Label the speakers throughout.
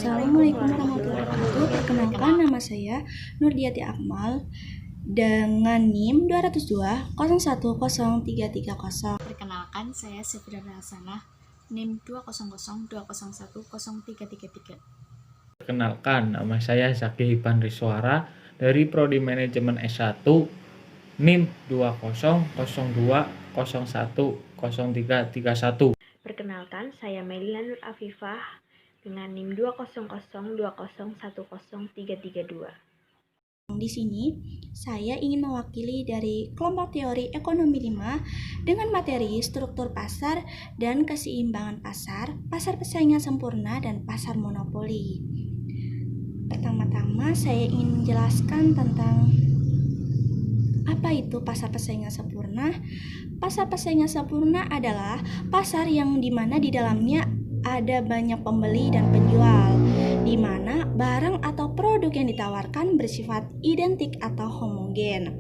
Speaker 1: Assalamualaikum warahmatullahi wabarakatuh. Perkenalkan, nama saya Nurdiati Akmal dengan NIM 202 010330.
Speaker 2: Perkenalkan, saya Sefira Hasanah, NIM 20020010333.
Speaker 3: Perkenalkan, nama saya Zaki Hiban Riswara dari Prodi Manajemen S1 NIM 20020010331.
Speaker 4: Perkenalkan, saya Melila Nur Afifah dengan NIM 20020010332.
Speaker 1: Di sini, saya ingin mewakili dari kelompok teori ekonomi 5 dengan materi struktur pasar dan keseimbangan pasar, pasar persaingan sempurna, dan pasar monopoli. Pertama-tama, saya ingin menjelaskan tentang apa itu pasar persaingan sempurna. Pasar persaingan sempurna adalah pasar yang dimana di dalamnya ada banyak pembeli dan penjual, di mana barang atau produk yang ditawarkan bersifat identik atau homogen.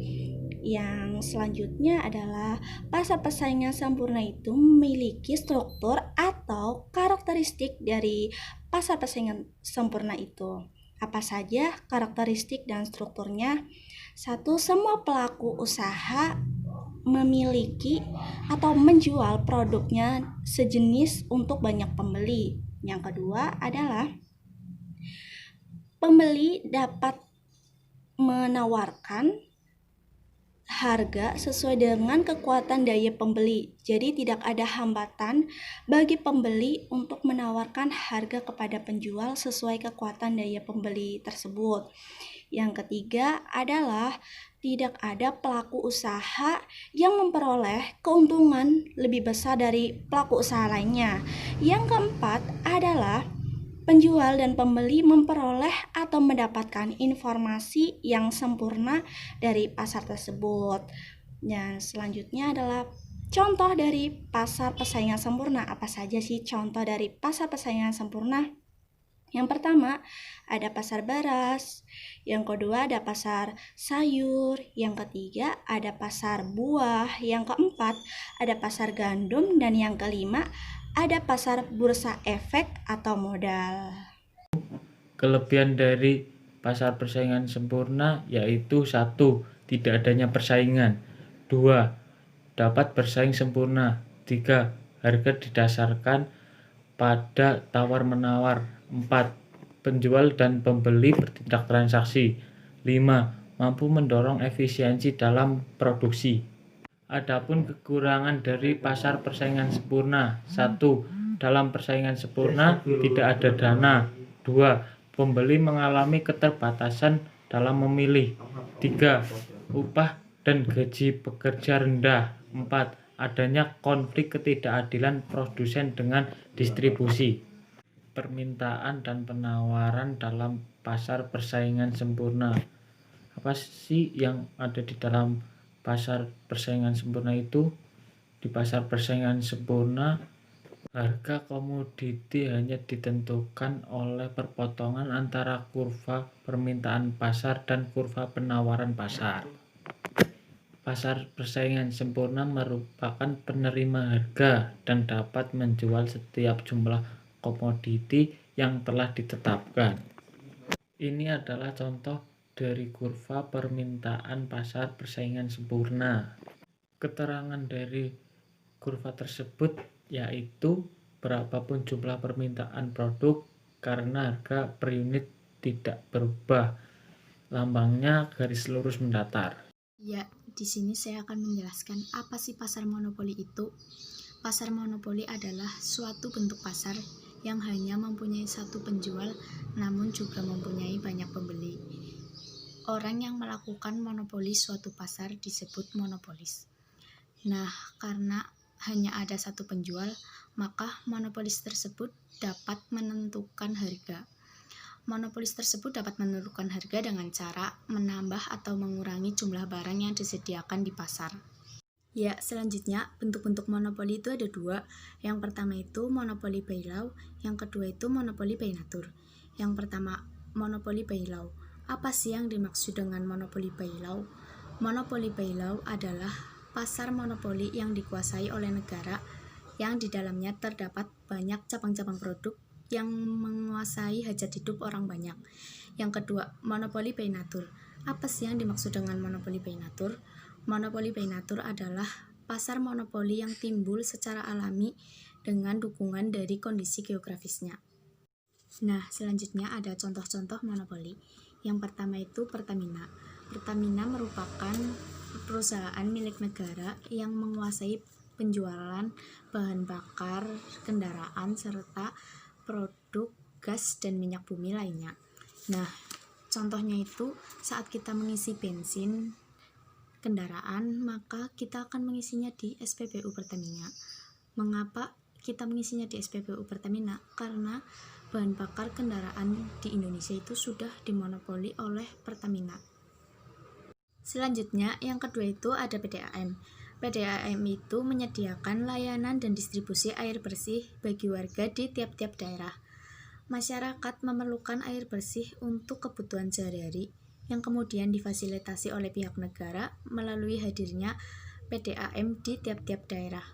Speaker 1: Yang selanjutnya adalah pasar persaingan sempurna itu memiliki struktur atau karakteristik dari pasar persaingan sempurna itu. Apa saja karakteristik dan strukturnya? 1. Semua pelaku usaha memiliki atau menjual produknya sejenis untuk banyak pembeli. Yang kedua adalah pembeli dapat menawarkan harga sesuai dengan kekuatan daya pembeli. Jadi tidak ada hambatan bagi pembeli untuk menawarkan harga kepada penjual sesuai kekuatan daya pembeli tersebut. Yang ketiga adalah tidak ada pelaku usaha yang memperoleh keuntungan lebih besar dari pelaku usaha lainnya. Yang keempat adalah penjual dan pembeli memperoleh atau mendapatkan informasi yang sempurna dari pasar tersebut. Dan selanjutnya adalah contoh dari pasar persaingan sempurna. Apa saja sih contoh dari pasar persaingan sempurna? Yang pertama, ada pasar beras. Yang kedua, ada pasar sayur. Yang ketiga, ada pasar buah. Yang keempat, ada pasar gandum. Dan yang kelima, ada pasar bursa efek atau modal.
Speaker 3: Kelebihan dari pasar persaingan sempurna yaitu 1. Tidak adanya persaingan. 2. Dapat bersaing sempurna. 3. Harga didasarkan pada tawar-menawar. 4. Penjual dan pembeli bertindak transaksi. 5. Mampu mendorong efisiensi dalam produksi. Adapun kekurangan dari pasar persaingan sempurna. 1. Dalam persaingan sempurna tidak ada dana. 2. Pembeli mengalami keterbatasan dalam memilih. 3. Upah dan gaji pekerja rendah. 4. Adanya konflik ketidakadilan produsen dengan distribusi. Permintaan dan penawaran dalam pasar persaingan sempurna. Apa sih yang ada di dalam pasar persaingan sempurna itu? Di pasar persaingan sempurna, harga komoditi hanya ditentukan oleh perpotongan antara kurva permintaan pasar dan kurva penawaran pasar. Pasar persaingan sempurna merupakan penerima harga dan dapat menjual setiap jumlah komoditi yang telah ditetapkan. Ini adalah contoh dari kurva permintaan pasar persaingan sempurna. Keterangan dari kurva tersebut yaitu berapapun jumlah permintaan produk karena harga per unit tidak berubah. Lambangnya garis lurus mendatar.
Speaker 2: Ya, di sini saya akan menjelaskan apa sih pasar monopoli itu. Pasar monopoli adalah suatu bentuk pasar yang hanya mempunyai satu penjual namun juga mempunyai banyak pembeli. Orang yang melakukan monopoli suatu pasar disebut monopolis. Nah, karena hanya ada satu penjual, maka monopolis tersebut dapat menentukan harga. Monopolis tersebut dapat menentukan harga dengan cara menambah atau mengurangi jumlah barang yang disediakan di pasar. Ya, selanjutnya bentuk-bentuk monopoli itu ada dua. Yang pertama itu monopoli by law, yang kedua itu monopoli by nature. Yang pertama, monopoli by law. Apa sih yang dimaksud dengan monopoli by law? Monopoli by law adalah pasar monopoli yang dikuasai oleh negara yang di dalamnya terdapat banyak cabang-cabang produk yang menguasai hajat hidup orang banyak. Yang kedua, monopoli by nature. Apa sih yang dimaksud dengan monopoli by nature? Monopoli by nature adalah pasar monopoli yang timbul secara alami dengan dukungan dari kondisi geografisnya. Nah, selanjutnya ada contoh-contoh monopoli. Yang pertama itu Pertamina. Pertamina merupakan perusahaan milik negara yang menguasai penjualan bahan bakar kendaraan serta produk gas dan minyak bumi lainnya. Nah, contohnya itu saat kita mengisi bensin kendaraan, maka kita akan mengisinya di SPBU Pertamina. Mengapa kita mengisinya di SPBU Pertamina? Karena bahan bakar kendaraan di Indonesia itu sudah dimonopoli oleh Pertamina. Selanjutnya, yang kedua itu ada PDAM. PDAM itu menyediakan layanan dan distribusi air bersih bagi warga di tiap-tiap daerah. Masyarakat memerlukan air bersih untuk kebutuhan sehari-hari yang kemudian difasilitasi oleh pihak negara melalui hadirnya PDAM di tiap-tiap daerah.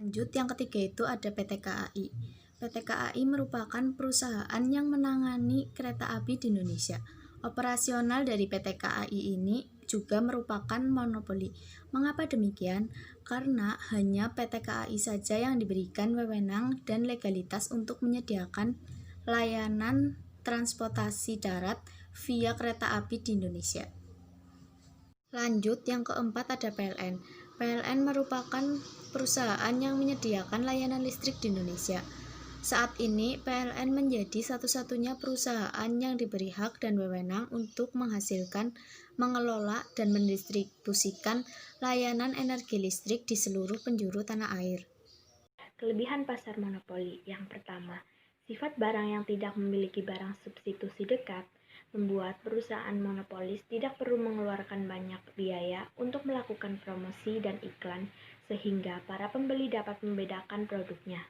Speaker 2: Lanjut, yang ketiga itu ada PT KAI. PT KAI merupakan perusahaan yang menangani kereta api di Indonesia. Operasional dari PT KAI ini juga merupakan monopoli. Mengapa demikian? Karena hanya PT KAI saja yang diberikan wewenang dan legalitas untuk menyediakan layanan transportasi darat via kereta api di Indonesia. Lanjut, yang keempat ada PLN. PLN merupakan perusahaan yang menyediakan layanan listrik di Indonesia. Saat ini, PLN menjadi satu-satunya perusahaan yang diberi hak dan wewenang untuk menghasilkan, mengelola, dan mendistribusikan layanan energi listrik di seluruh penjuru tanah air.
Speaker 4: Kelebihan pasar monopoli. Yang pertama, sifat barang yang tidak memiliki barang substitusi dekat membuat perusahaan monopolis tidak perlu mengeluarkan banyak biaya untuk melakukan promosi dan iklan sehingga para pembeli dapat membedakan produknya.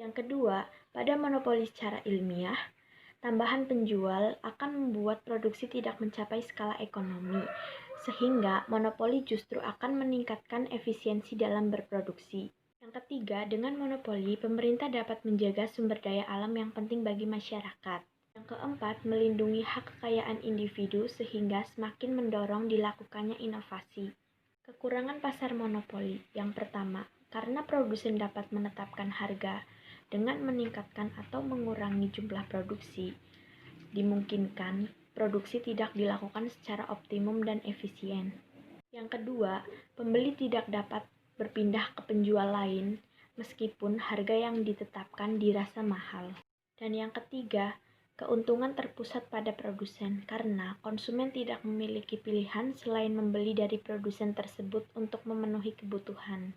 Speaker 4: Yang kedua, pada monopoli secara ilmiah, tambahan penjual akan membuat produksi tidak mencapai skala ekonomi, sehingga monopoli justru akan meningkatkan efisiensi dalam berproduksi. Yang ketiga, dengan monopoli, pemerintah dapat menjaga sumber daya alam yang penting bagi masyarakat. Yang keempat, melindungi hak kekayaan individu sehingga semakin mendorong dilakukannya inovasi. Kekurangan pasar monopoli. Yang pertama, karena produsen dapat menetapkan harga dengan meningkatkan atau mengurangi jumlah produksi, dimungkinkan produksi tidak dilakukan secara optimum dan efisien. Yang kedua, pembeli tidak dapat berpindah ke penjual lain meskipun harga yang ditetapkan dirasa mahal. Dan yang ketiga, keuntungan terpusat pada produsen karena konsumen tidak memiliki pilihan selain membeli dari produsen tersebut untuk memenuhi kebutuhan.